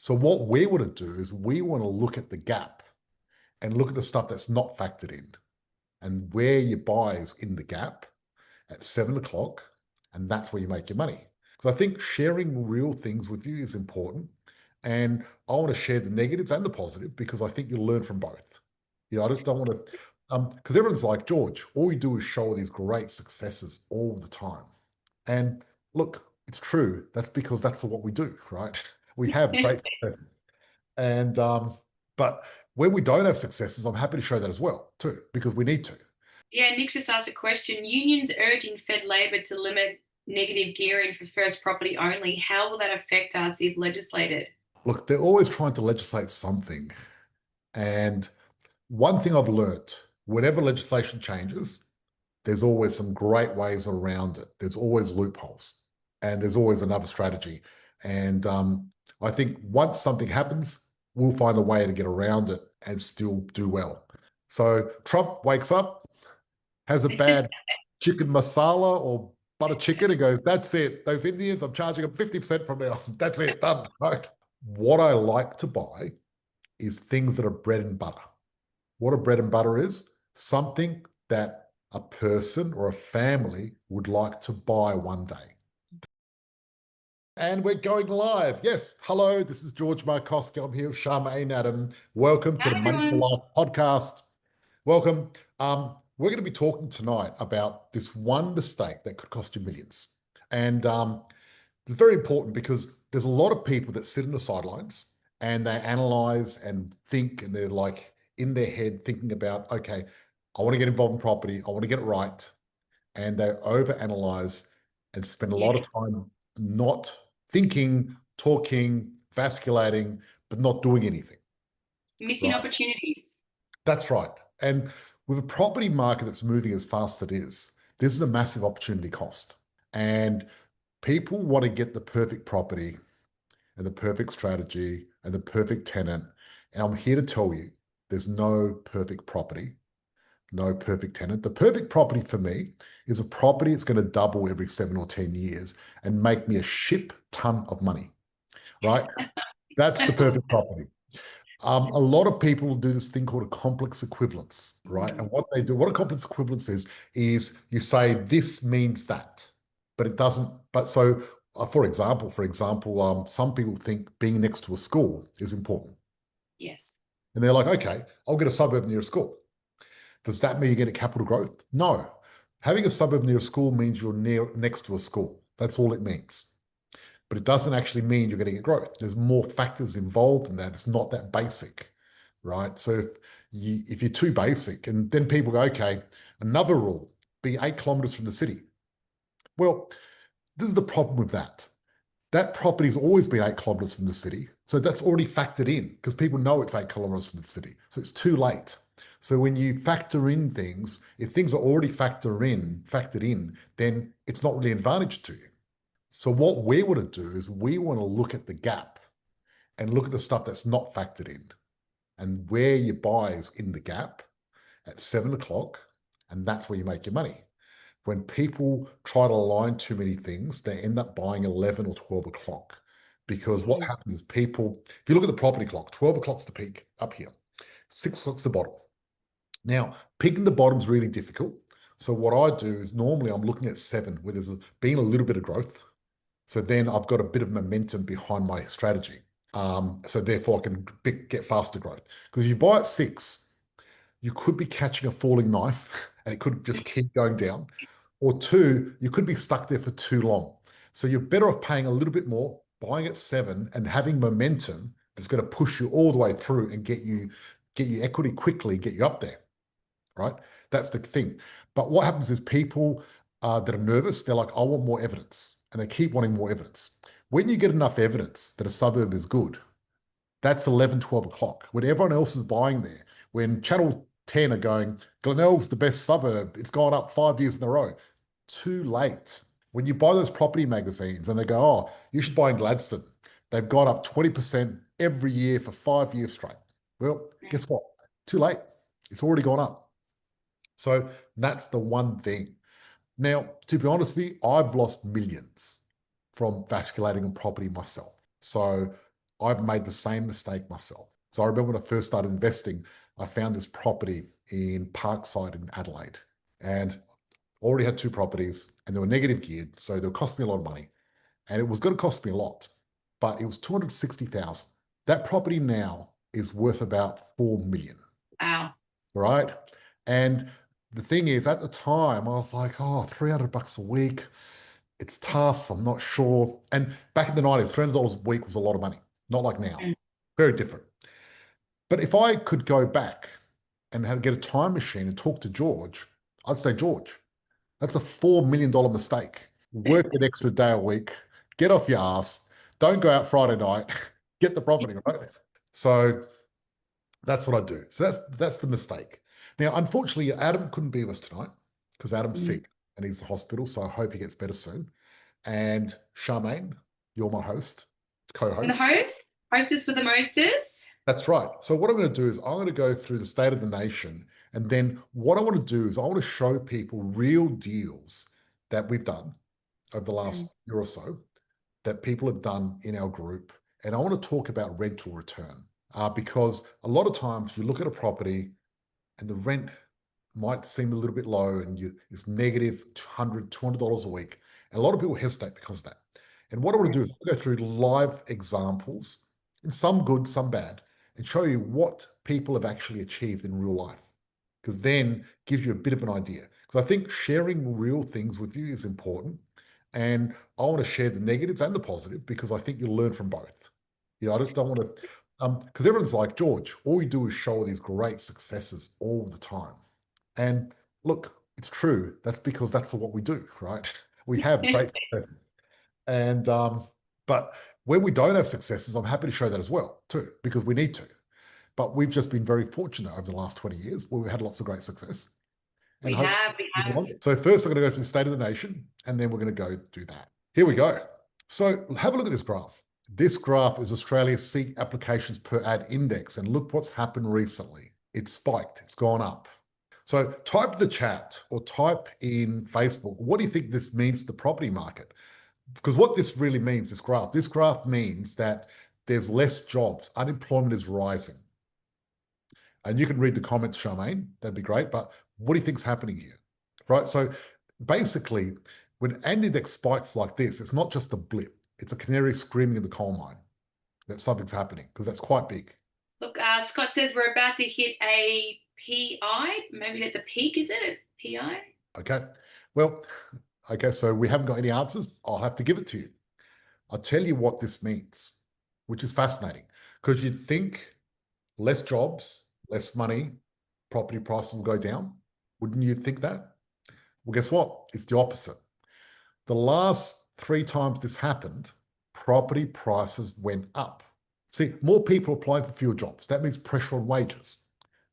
So what we want to do is we want to look at the gap and look at the stuff that's not factored in and where you buy is in the gap at 7 o'clock, and that's where you make your money. Because I think sharing real things with you is important. And I want to share the negatives and the positive because I think you'll learn from both. I just don't want to, because everyone's like, George, all we do is show these great successes all the time. And look, it's true. That's because that's what we do, right? We have great successes. And but when we don't have successes, I'm happy to show that as well, too, because we need to. Yeah, Nick's just asked a question. Unions urging Fed Labor to limit negative gearing for first property only. How will that affect us if legislated? Look, they're always trying to legislate something. And one thing I've learnt, whenever legislation changes, there's always some great ways around it. There's always loopholes and there's always another strategy. And I think once something happens, we'll find a way to get around it and still do well. So Trump wakes up, has a bad chicken masala or butter chicken and goes, that's it. Those Indians, I'm charging them 50% from now. That's it, done. Right? What I like to buy is things that are bread and butter. What a bread and butter is? Something that a person or a family would like to buy one day. And we're going live. Yes. Hello, this is George Markoski. I'm here with Charmaine Adam. Welcome to Hi, the Money for everyone. Life podcast. Welcome. We're going to be talking tonight about this one mistake that could cost you millions. And it's very important because there's a lot of people that sit on the sidelines and they analyze and think, and they're like in their head thinking about, okay, I want to get involved in property. I want to get it right. And they overanalyze and spend a lot Yeah, of time not thinking, talking, vasculating, but not doing anything, missing right? opportunities. That's right. And with a property market that's moving as fast as it is, this is a massive opportunity cost. And people want to get the perfect property and the perfect strategy and the perfect tenant. And I'm here to tell you there's no perfect property, no perfect tenant. The perfect property for me is a property that's going to double every 7 or 10 years and make me a ship ton of money, right? That's the perfect property. A lot of people do this thing called a complex equivalence, right? And what they do, what a complex equivalence is you say this means that, but it doesn't. But so, for example, some people think being next to a school is important, Yes. and they're like, okay, I'll get a suburb near a school. Does that mean you get a capital growth? No. Having a suburb near a school means you're next to a school. That's all it means. But it doesn't actually mean you're going to get growth. There's more factors involved in that. It's not that basic, right? So if you're too basic, and then people go, okay, another rule, be 8 kilometers from the city. Well, this is the problem with that. That property's always been 8 kilometers from the city. So that's already factored in because people know it's 8 kilometers from the city. So it's too late. So when you factor in things, if things are already factored in, then it's not really an advantage to you. So what we want to do is we want to look at the gap and look at the stuff that's not factored in and where you buy is in the gap at 7 o'clock, and that's where you make your money. When people try to align too many things, they end up buying 11 or 12 o'clock because what Mhm. happens is people, if you look at the property clock, 12 o'clock's the peak up here, 6 o'clock's the bottom. Now, picking the bottom's really difficult. So what I do is normally I'm looking at 7 where there's been a little bit of growth. So then I've got a bit of momentum behind my strategy. So therefore I can get faster growth. Because if you buy at 6, you could be catching a falling knife and it could just keep going down. Or 2, you could be stuck there for too long. So you're better off paying a little bit more, buying at 7 and having momentum that's going to push you all the way through and get you equity quickly, get you up there, right? That's the thing. But what happens is people that are nervous, they're like, I want more evidence. And they keep wanting more evidence. When you get enough evidence that a suburb is good, that's 11, 12 o'clock. When everyone else is buying there, when Channel 10 are going, Glenelg's the best suburb, it's gone up 5 years in a row. Too late. When you buy those property magazines and they go, oh, you should buy in Gladstone. They've gone up 20% every year for 5 years straight. Well, guess what? Too late. It's already gone up. So that's the one thing. Now, to be honest with you, I've lost millions from vasculating on property myself. So I've made the same mistake myself. So I remember when I first started investing, I found this property in Parkside in Adelaide, and already had 2 properties, and they were negative geared, so they were costing me a lot of money, and it was going to cost me a lot, but it was 260,000. That property now is worth about 4 million. Wow. Right? And the thing is, at the time, I was like, oh, $300 a week. It's tough. I'm not sure. And back in the 90s, $300 a week was a lot of money. Not like now. Very different. But if I could go back and get a time machine and talk to George, I'd say, George, that's a $4 million mistake. Work an extra day a week, get off your ass, don't go out Friday night, get the property, right? So that's what I do. So that's the mistake. Now, unfortunately, Adam couldn't be with us tonight because Adam's sick and he's in the hospital. So I hope he gets better soon. And Charmaine, you're my host, co-host. And the host? Hostess with the mostest? That's right. So what I'm going to do is I'm going to go through the state of the nation. And then what I want to do is I want to show people real deals that we've done over the last year or so that people have done in our group. And I want to talk about rental return. Because a lot of times you look at a property and the rent might seem a little bit low and it's negative $100, $200 a week. And a lot of people hesitate because of that. And what I want to do is go through live examples, and some good, some bad, and show you what people have actually achieved in real life. Because then gives you a bit of an idea. Because I think sharing real things with you is important. And I want to share the negatives and the positive because I think you'll learn from both. I just don't want to... because everyone's like, George, all we do is show these great successes all the time. And look, it's true. That's because that's what we do, right? We have great successes. And, but when we don't have successes, I'm happy to show that as well, too, because we need to. But we've just been very fortunate over the last 20 years where we've had lots of great success. And we have. So first, I'm going to go to the state of the nation, and then we're going to go do that. Here we go. So have a look at this graph. This graph is Australia's SEEK applications per ad index, and look what's happened recently. It's spiked, it's gone up. So type the chat or type in Facebook, what do you think this means to the property market? Because what this really means, this graph means that there's less jobs, unemployment is rising. And you can read the comments, Charmaine, that'd be great, but what do you think's happening here? Right, so basically, when an index spikes like this, it's not just a blip. It's a canary screaming in the coal mine that something's happening because that's quite big. Look, Scott says we're about to hit a PI. Maybe that's a peak, is it? A PI? Okay. Well, okay, so we haven't got any answers. I'll have to give it to you. I'll tell you what this means, which is fascinating because you'd think less jobs, less money, property prices will go down. Wouldn't you think that? Well, guess what? It's the opposite. The last 3 times this happened, property prices went up. See, more people applying for fewer jobs. That means pressure on wages.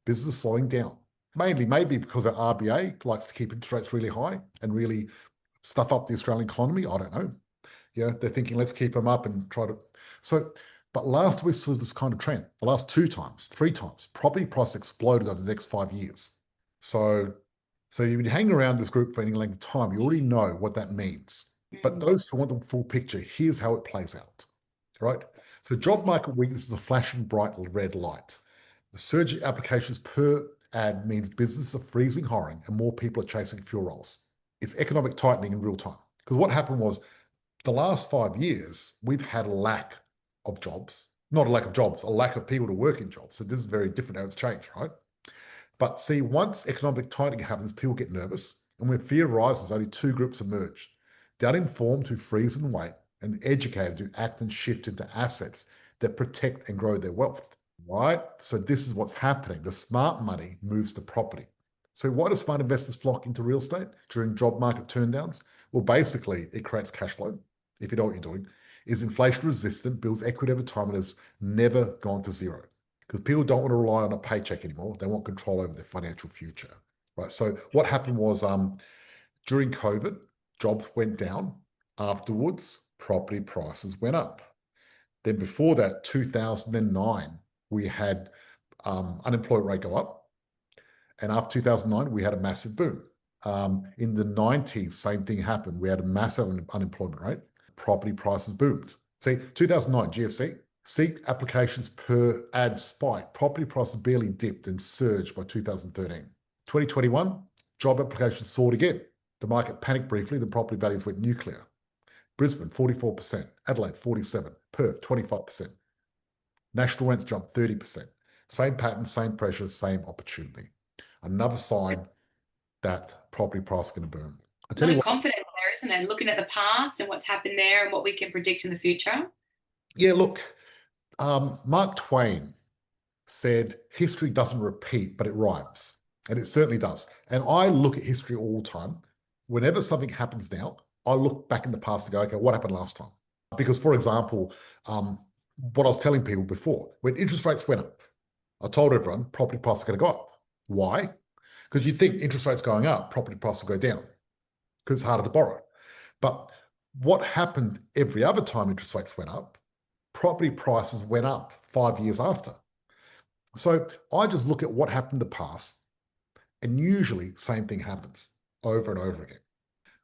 Business slowing down. Mainly, maybe because our RBA likes to keep interest rates really high and really stuff up the Australian economy. I don't know. They're thinking, let's keep them up and try to... But last we saw this kind of trend. The last 2 times, 3 times, property price exploded over the next 5 years. So you've been hanging around this group for any length of time. You already know what that means. But those who want the full picture, here's how it plays out, right? So job market weakness is a flashing bright red light. The surge in applications per ad means businesses are freezing hiring and more people are chasing fewer roles. It's economic tightening in real time. Because what happened was the last 5 years, we've had a lack of jobs, not a lack of jobs, a lack of people to work in jobs. So this is very different how it's changed, right? But see, once economic tightening happens, people get nervous. And when fear rises, only 2 groups emerge. The uninformed who freeze and wait, and the educated who act and shift into assets that protect and grow their wealth, right? So this is what's happening. The smart money moves to property. So why do smart investors flock into real estate during job market turndowns? Well, basically, it creates cash flow, if you know what you're doing, is inflation resistant, builds equity over time, and has never gone to zero. Because people don't want to rely on a paycheck anymore. They want control over their financial future, right? So what happened was during COVID, jobs went down. Afterwards, property prices went up. Then before that, 2009, we had unemployment rate go up. And after 2009, we had a massive boom. In the 90s, same thing happened. We had a massive unemployment rate. Property prices boomed. See, 2009, GFC, Seek applications per ad spike. Property prices barely dipped and surged by 2013. 2021, job applications soared again. The market panicked briefly, the property values went nuclear. Brisbane, 44%. Adelaide, 47%. Perth, 25%. National rents jumped 30%. Same pattern, same pressure, same opportunity. Another sign that property price is going to boom. I A tell lot you of what, confidence there, isn't it? Looking at the past and what's happened there and what we can predict in the future. yeah, look, Mark Twain said, history doesn't repeat, but it rhymes. And it certainly does. And I look at history all the time. Whenever something happens now, I look back in the past and go, okay, what happened last time? Because, for example, what I was telling people before, when interest rates went up, I told everyone property prices are going to go up. Why? Because you think interest rates going up, property prices will go down because it's harder to borrow. But what happened every other time interest rates went up, property prices went up 5 years after. So I just look at what happened in the past, and usually same thing happens over and over again.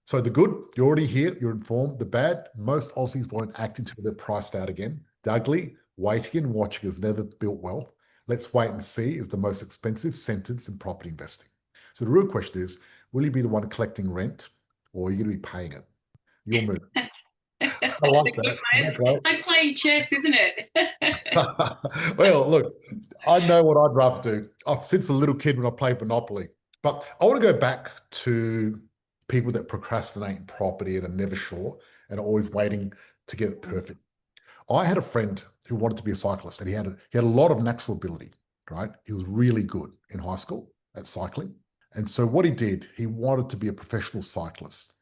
So the good, you're already here, you're informed. The bad, most Aussies won't act until they're priced out again. The ugly, waiting and watching has never built wealth. Let's wait and see is the most expensive sentence in property investing. So the real question is, will you be the one collecting rent or are you going to be paying it? Your move. That's I like a good that. Isn't that great? like playing chess, isn't it? Well, look, I know what I'd rather do. Since a little kid when I played Monopoly. But I want to go back to people that procrastinate in property and are never sure and are always waiting to get it perfect. I had a friend who wanted to be a cyclist and he had a lot of natural ability, right? He was really good in high school at cycling. And so what he did, he wanted to be a professional cyclist.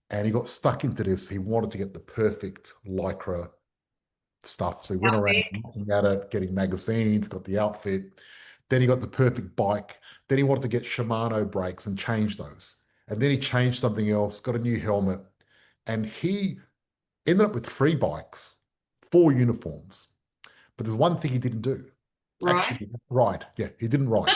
And he got stuck into this. He wanted to get the perfect Lycra stuff. So he went around Outfit. looking at it, getting magazines, got the outfit. Then he got the perfect bike. Then he wanted to get Shimano brakes and change those. And then he changed something else, got a new helmet. And he ended up with 3 bikes, 4 uniforms. But there's one thing he didn't do. Right. Actually, ride. Yeah, he didn't ride.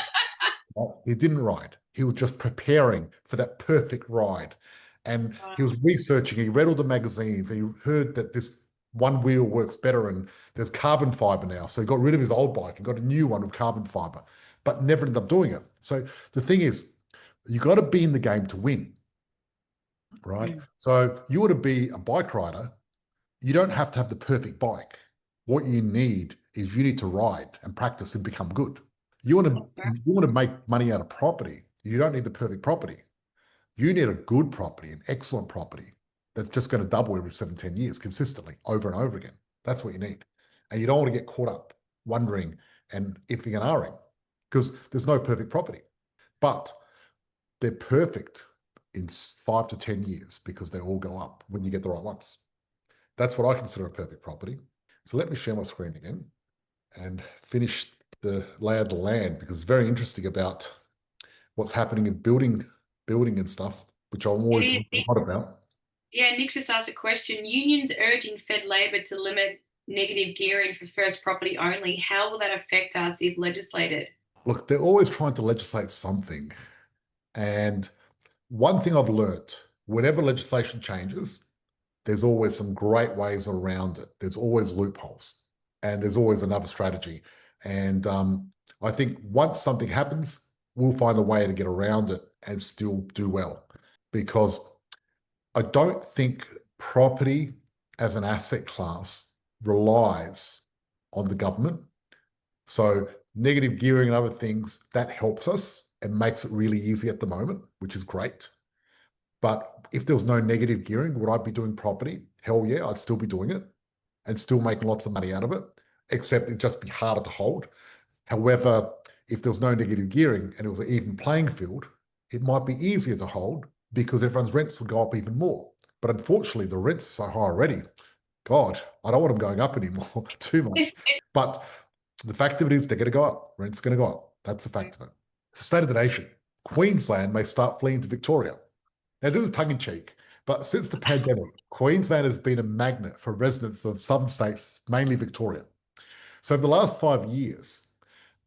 He didn't ride. He was just preparing for that perfect ride. And he Wow. was researching, he read all the magazines, and he heard that this one wheel works better and there's carbon fiber now. So he got rid of his old bike and got a new one with carbon fiber, but never ended up doing it. So the thing is, you got to be in the game to win, right? Mm. So you want to be a bike rider, you don't have to have the perfect bike. What you need is you need to ride and practice and become good. You want to That's right. you want to make money out of property. You don't need the perfect property. You need a good property, an excellent property that's just going to double every 7, 10 years consistently over and over again. That's what you need. And you don't want to get caught up wondering and ifing and ahhing because there's no perfect property. But they're perfect in 5 to 10 years because they all go up when you get the right ones. That's what I consider a perfect property. So let me share my screen again and finish the lay of the land because it's very interesting about what's happening in building and stuff, which I'm It always is. hot about. Yeah, Nick's just asked a question. Unions urging Fed Labor to limit negative gearing for first property only. How will that affect us if legislated? Look, they're always trying to legislate something. And one thing I've learnt, whenever legislation changes, there's always some great ways around it. There's always loopholes and there's always another strategy. And I think once something happens, we'll find a way to get around it and still do well. Because I don't think property as an asset class relies on the government. So negative gearing and other things, that helps us and makes it really easy at the moment, which is great. But if there was no negative gearing, would I be doing property? Hell yeah, I'd still be doing it and still making lots of money out of it, except it'd just be harder to hold. However, if there was no negative gearing and it was an even playing field, it might be easier to hold because everyone's rents would go up even more. But unfortunately, the rents are so high already. God, I don't want them going up anymore too much. But the fact of it is they're going to go up. Rent's going to go up. That's the fact of it. It's the state of the nation. Queensland may start fleeing to Victoria. Now, this is tongue in cheek, but since the pandemic, Queensland has been a magnet for residents of southern states, mainly Victoria. So, over the last 5 years,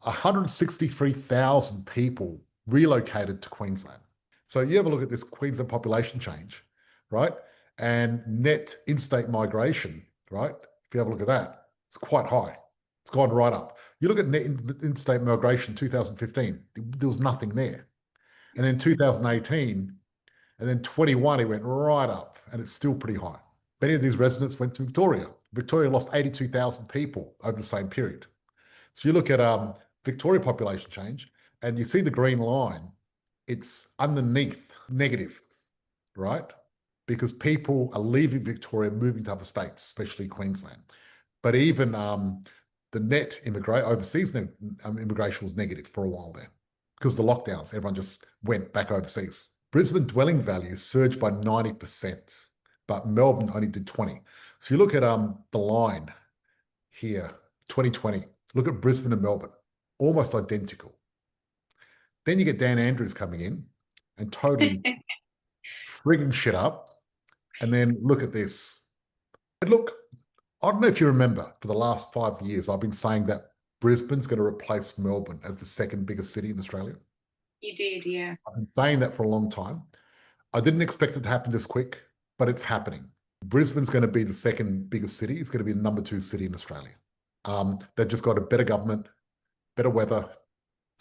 163,000 people relocated to Queensland. So, you have a look at this Queensland population change, right? And net in-state migration, right? If you have a look at that, It's quite high. It's gone right up. You look at net interstate migration 2015, there was nothing there. And then 2018, and then 21, it went right up, and it's still pretty high. Many of these residents went to Victoria. Victoria lost 82,000 people over the same period. So you look at Victoria population change, and you see the green line, it's underneath negative, right? Because people are leaving Victoria, moving to other states, especially Queensland. But even the net overseas immigration was negative for a while there because of the lockdowns. Everyone just went back overseas. Brisbane dwelling values surged by 90%, but Melbourne only did 20. So you look at the line here, 2020. Look at Brisbane and Melbourne, almost identical. Then you get Dan Andrews coming in and totally frigging shit up. And then look at this. And look, I don't know if you remember, for the last 5 years, I've been saying that Brisbane's going to replace Melbourne as the second biggest city in Australia. You did, yeah. I've been saying that for a long time. I didn't expect it to happen this quick, but it's happening. Brisbane's going to be the second biggest city. It's going to be the number 2 city in Australia. They've just got a better government, better weather.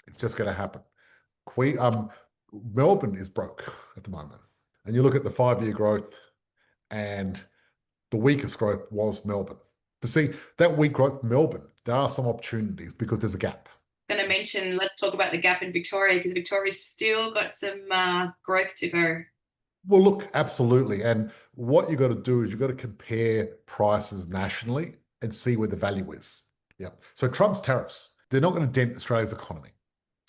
It's just going to happen. Melbourne is broke at the moment. And you look at the 5-year growth, and the weakest growth was Melbourne. But see, that weak growth, Melbourne, there are some opportunities because there's a gap. I'm going to mention, let's talk about the gap in Victoria, because Victoria's still got some growth to go. Well, look, absolutely. And what you've got to do is you've got to compare prices nationally and see where the value is. Yeah. So Trump's tariffs, they're not going to dent Australia's economy,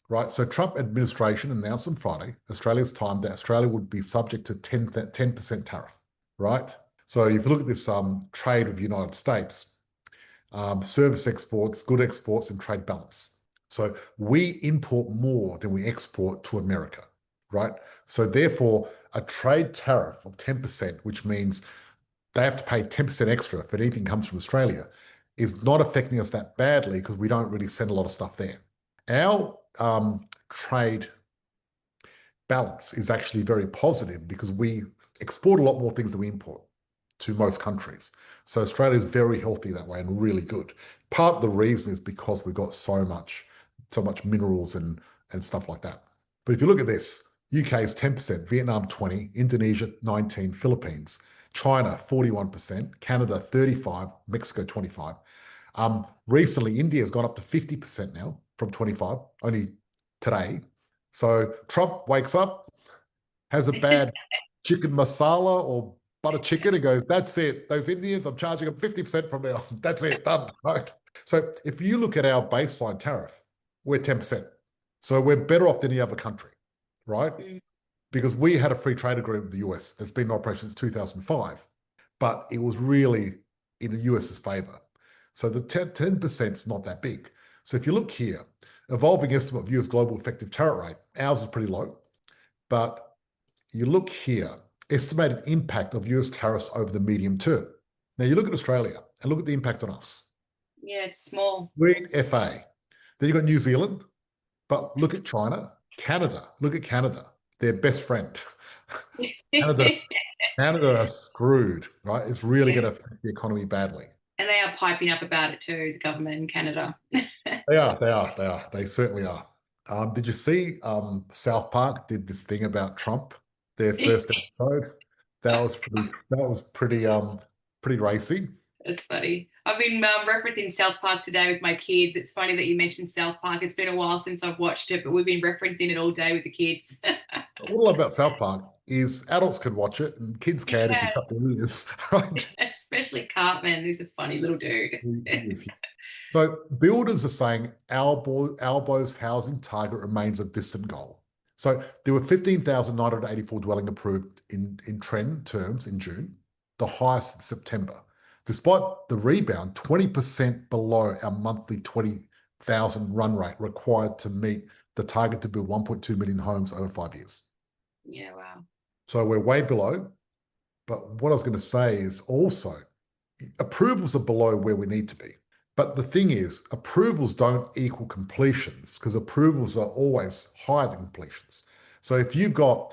right? So Trump administration announced on Friday, Australia's time, that Australia would be subject to 10% tariff, right? So if you look at this trade with the United States, service exports, good exports, and trade balance. So we import more than we export to America, right? So therefore, a trade tariff of 10%, which means they have to pay 10% extra if anything comes from Australia, is not affecting us that badly because we don't really send a lot of stuff there. Our trade balance is actually very positive because we export a lot more things than we import to most countries. So Australia is very healthy that way and really good. Part of the reason is because we've got so much minerals and stuff like that. But if you look at this, UK is 10%, Vietnam 20%, Indonesia 19%, Philippines, China 41%, Canada 35%, Mexico 25%. Recently, India has gone up to 50% now from 25%, only today. So Trump wakes up, has a bad chicken masala or butter chicken and goes, that's it. Those Indians, I'm charging them 50% from now. That's it, done, right? So if you look at our baseline tariff, we're 10%. So we're better off than any other country, right? Mm. Because we had a free trade agreement with the US that's been in operation since 2005, but it was really in the US's favor. So the 10% is not that big. So if you look here, evolving estimate of US global effective tariff rate, ours is pretty low, but you look here, estimated impact of US tariffs over the medium term. Now you look at Australia and look at the impact on us. Yeah, it's small. Read FA. Then you've got New Zealand, but look at China, Canada. Look at Canada, their best friend. Canada are screwed, right? It's really going to affect the economy badly. And they are piping up about it too, the government in Canada. They are. They certainly are. Did you see South Park did this thing about Trump, their first episode? That was pretty racy. That's funny. I've been referencing South Park today with my kids. It's funny that you mentioned South Park. It's been a while since I've watched it, but we've been referencing it all day with the kids. What I love about South Park is adults can watch it and kids can if you cut their ears, right? Especially Cartman, who's a funny little dude. So builders are saying Albo's housing target remains a distant goal. So there were 15,984 dwelling approved in trend terms in June, the highest in September. Despite the rebound, 20% below our monthly 20,000 run rate required to meet the target to build 1.2 million homes over 5 years. Yeah, wow. So we're way below. But what I was going to say is also approvals are below where we need to be. But the thing is, approvals don't equal completions because approvals are always higher than completions. So if you've got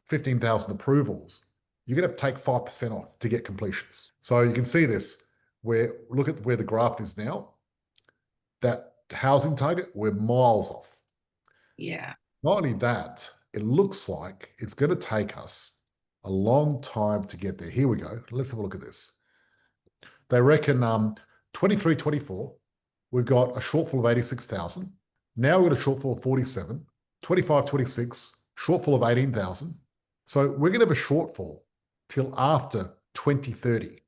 15,000 approvals, you're going to have to take 5% off to get completions. So you can see this. look at where the graph is now. That housing target, we're miles off. Yeah. Not only that, it looks like it's going to take us a long time to get there. Here we go. Let's have a look at this. They reckon 23, 24, we've got a shortfall of 86,000. Now we've got a shortfall of 47, 25, 26, shortfall of 18,000. So we're going to have a shortfall till after 2030.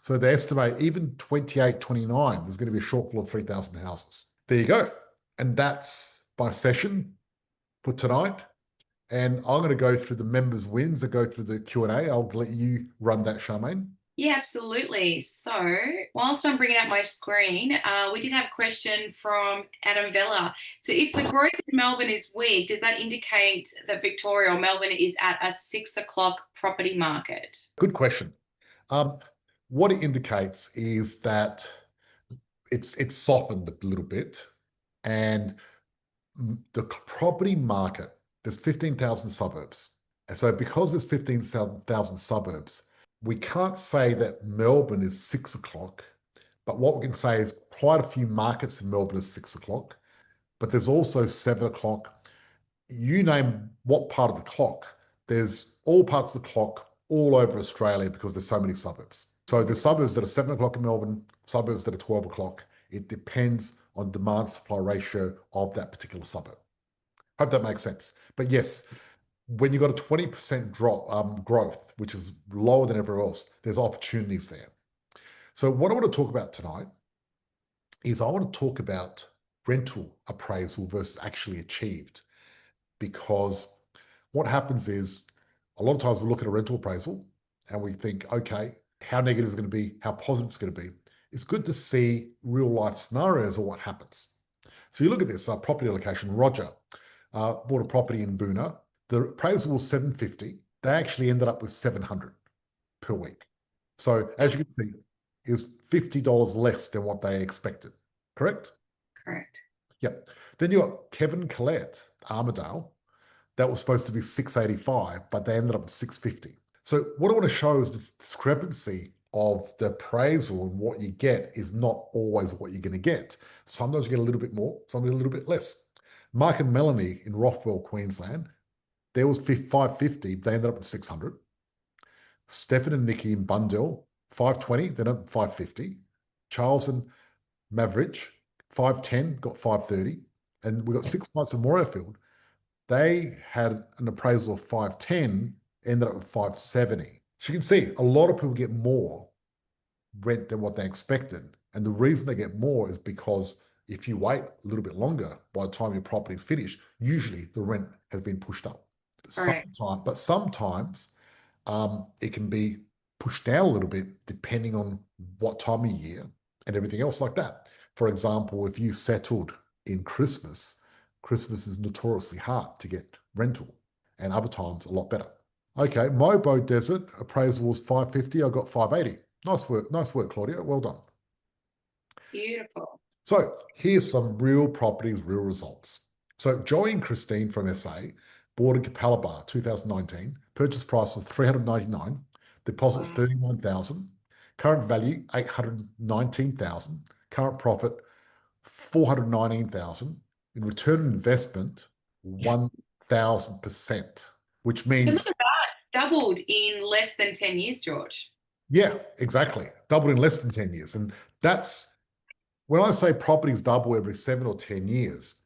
So they estimate even 28, 29, there's going to be a shortfall of 3,000 houses. There you go. And that's my session for tonight. And I'm going to go through the members' wins and go through the Q&A. I'll let you run that, Charmaine. Yeah, absolutely. So whilst I'm bringing up my screen, we did have a question from Adam Vella. So if the growth in Melbourne is weak, does that indicate that Victoria or Melbourne is at a 6 o'clock property market? Good question. What it indicates is that it's softened a little bit, and the property market, there's 15,000 suburbs. And so because there's 15,000 suburbs, we can't say that Melbourne is 6 o'clock, but what we can say is quite a few markets in Melbourne is 6 o'clock, but there's also 7 o'clock. You name what part of the clock, there's all parts of the clock all over Australia because there's so many suburbs. So there's suburbs that are 7 o'clock in Melbourne, suburbs that are 12 o'clock. It depends on demand supply ratio of that particular suburb. Hope that makes sense. But yes, when you've got a 20% drop growth, which is lower than everywhere else, there's opportunities there. So what I want to talk about tonight is I want to talk about rental appraisal versus actually achieved, because what happens is a lot of times we look at a rental appraisal and we think, okay, how negative is it going to be? How positive it's going to be? It's good to see real life scenarios of what happens. So you look at this property allocation. Roger bought a property in Boona. The appraisal was 750. They actually ended up with 700 per week. So as you can see, it was $50 less than what they expected. Correct? Correct. Yep. Then you got Kevin Collette, Armidale. That was supposed to be 685, but they ended up with 650. So what I want to show is the discrepancy of the appraisal, and what you get is not always what you're going to get. Sometimes you get a little bit more, sometimes a little bit less. Mark and Melanie in Rothwell, Queensland, there was 550, they ended up with 600. Stefan and Nikki in Bundell, 520, they ended up with 550. Charles and Maverick, 510, got 530. And we got 6 months in Morayfield. They had an appraisal of 510, ended up with 570. So you can see a lot of people get more rent than what they expected. And the reason they get more is because if you wait a little bit longer, by the time your property is finished, usually the rent has been pushed up. Sometimes it can be pushed down a little bit depending on what time of year and everything else like that. For example, if you settled in Christmas, Christmas is notoriously hard to get rental, and other times a lot better. Okay, Mobo Desert appraisal was 550. I got 580. Nice work, Claudia. Well done. Beautiful. So here's some real properties, real results. So Joey and Christine from SA bought in Capalaba 2019. Purchase price was 399. Deposits 39,000. Current value 819,000. Current profit 419,000. In return on investment 1,000%, which means look at that, doubled in less than 10 years, George. Yeah, exactly. Doubled in less than 10 years. And that's when I say properties double every 7 or 10 years,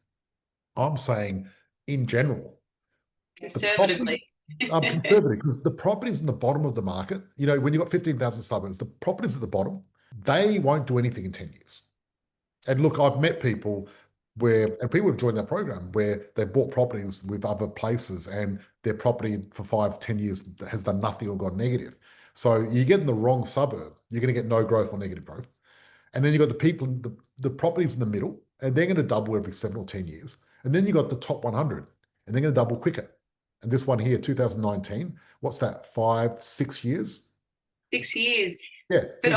I'm saying in general. Conservatively. I'm conservative because the properties in the bottom of the market, you know, when you've got 15,000 suburbs, the properties at the bottom, they won't do anything in 10 years. And look, I've met people and people have joined that program where they bought properties with other places and their property for 5, 10 years has done nothing or gone negative. So you get in the wrong suburb, you're going to get no growth or negative growth. And then you've got the people, the properties in the middle, and they're going to double every 7 or 10 years. And then you've got the top 100, and they're going to double quicker. And this one here, 2019, what's that, 5, 6 years? 6 years. Yeah. But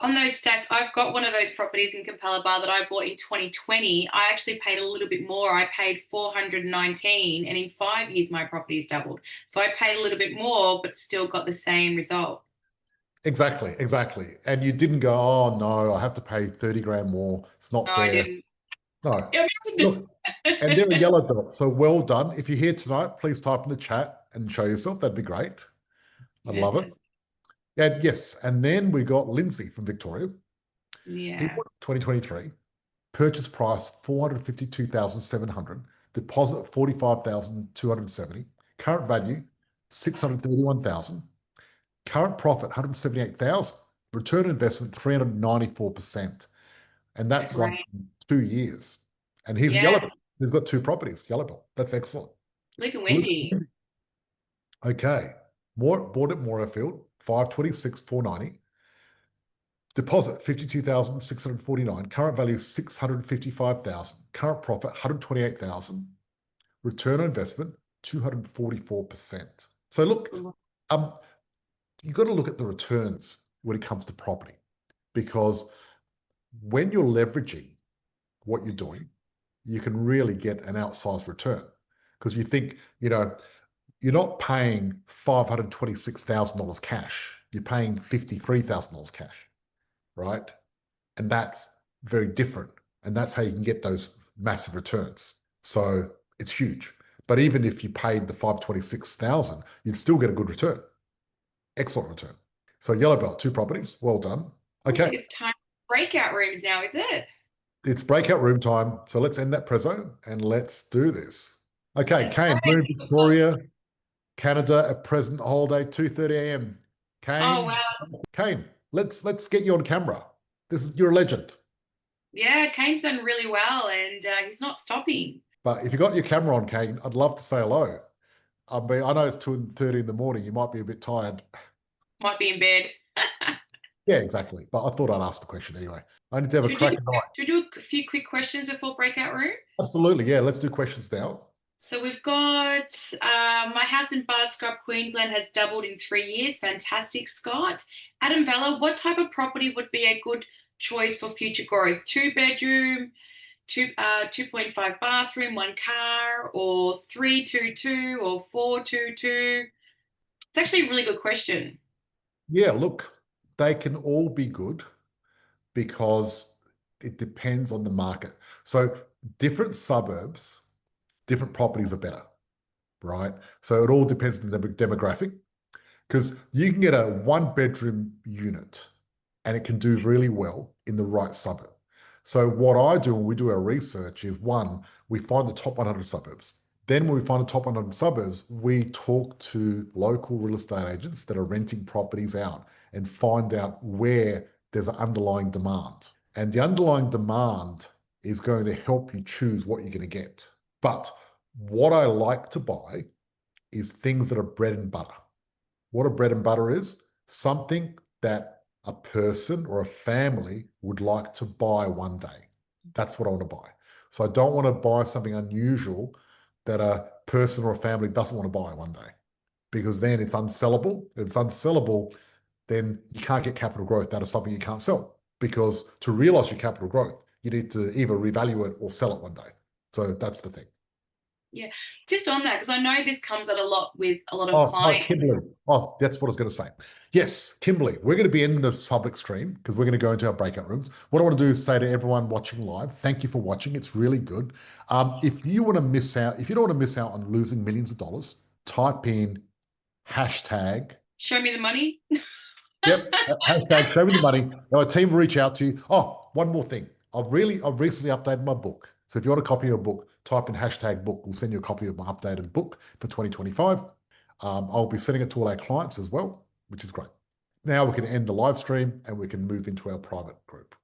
on those stats, I've got one of those properties in Capalaba that I bought in 2020. I actually paid a little bit more. I paid 419, and in 5 years, my property's doubled. So I paid a little bit more, but still got the same result. Exactly, exactly. And you didn't go, oh no, I have to pay 30 grand more. It's not No, I fair. didn't. No. I Look, and they're a yellow belt. So well done. If you're here tonight, please type in the chat and show yourself. That'd be great. I'd love it. Fantastic. And yes, and then we got Lindsay from Victoria. He Yeah. bought 2023. Purchase price 452,700. Deposit 45,270. Current value 631,000. Current profit 178,000. Return on investment 394%. And that's like Great. 2 years. And he's a Yeah. yellow belt. He's got two properties, yellow belt. That's excellent. Luke and Luke, Wendy. okay. Bought at Moorfield, 526,490. Deposit 52,649. Current value 655,000. Current profit 128,000. Return on investment 244%. So look, you've got to look at the returns when it comes to property, because when you're leveraging what you're doing, you can really get an outsized return, because you think, you're not paying $526,000 cash. You're paying $53,000 cash, right? And that's very different. And that's how you can get those massive returns. So it's huge. But even if you paid the 526,000, you'd still get a good return. Excellent return. So yellow belt, two properties. Well done. I Okay. think it's time for breakout rooms now, is it? It's breakout room time. So let's end that prezzo and let's do this. Okay, Let's Kane, go. we're in Victoria, Canada at present holiday, 2:30 a.m. Oh Kane, wow. Kane, let's get you on camera. You're a legend. Yeah, Kane's done really well and he's not stopping. But if you got your camera on, Kane, I'd love to say hello. I mean, I know it's 2:30 in the morning. You might be a bit tired. Might be in bed. Yeah, exactly. But I thought I'd ask the question anyway. I need to have a Should we do, cracking night. should we do a few quick questions before breakout room? Absolutely. Yeah, let's do questions now. So we've got my house in Barscrub, Queensland has doubled in 3 years. Fantastic, Scott. Adam Vella, what type of property would be a good choice for future growth? 2 bedroom, 2.5 bathroom, one car, or 322 or 422? It's actually a really good question. Yeah, look, they can all be good because it depends on the market. So different suburbs, different properties are better, right? So it all depends on the demographic, because you can get a one-bedroom unit and it can do really well in the right suburb. So what I do when we do our research is, one, we find the top 100 suburbs. Then when we find the top 100 suburbs, we talk to local real estate agents that are renting properties out and find out where there's an underlying demand. And the underlying demand is going to help you choose what you're going to get. But what I like to buy is things that are bread and butter. What a bread and butter is? Something that a person or a family would like to buy one day. That's what I want to buy. So I don't want to buy something unusual that a person or a family doesn't want to buy one day, because then it's unsellable. If it's unsellable, then you can't get capital growth out of something you can't sell, because to realize your capital growth, you need to either revalue it or sell it one day. So that's the thing. Yeah, just on that, because I know this comes out a lot with a lot of Oh, clients. Kimberly. Oh, that's what I was going to say. Yes, Kimberly, we're going to be in the public stream because we're going to go into our breakout rooms. What I want to do is say to everyone watching live, thank you for watching. It's really good. If you want to miss out, if you don't want to miss out on losing millions of dollars, type in hashtag. Show me the money. Yep, hashtag show me the money. Our team will reach out to you. Oh, one more thing. I've recently updated my book. So if you want a copy of a book, type in hashtag book. We'll send you a copy of my updated book for 2025. I'll be sending it to all our clients as well, which is great. Now we can end the live stream and we can move into our private group.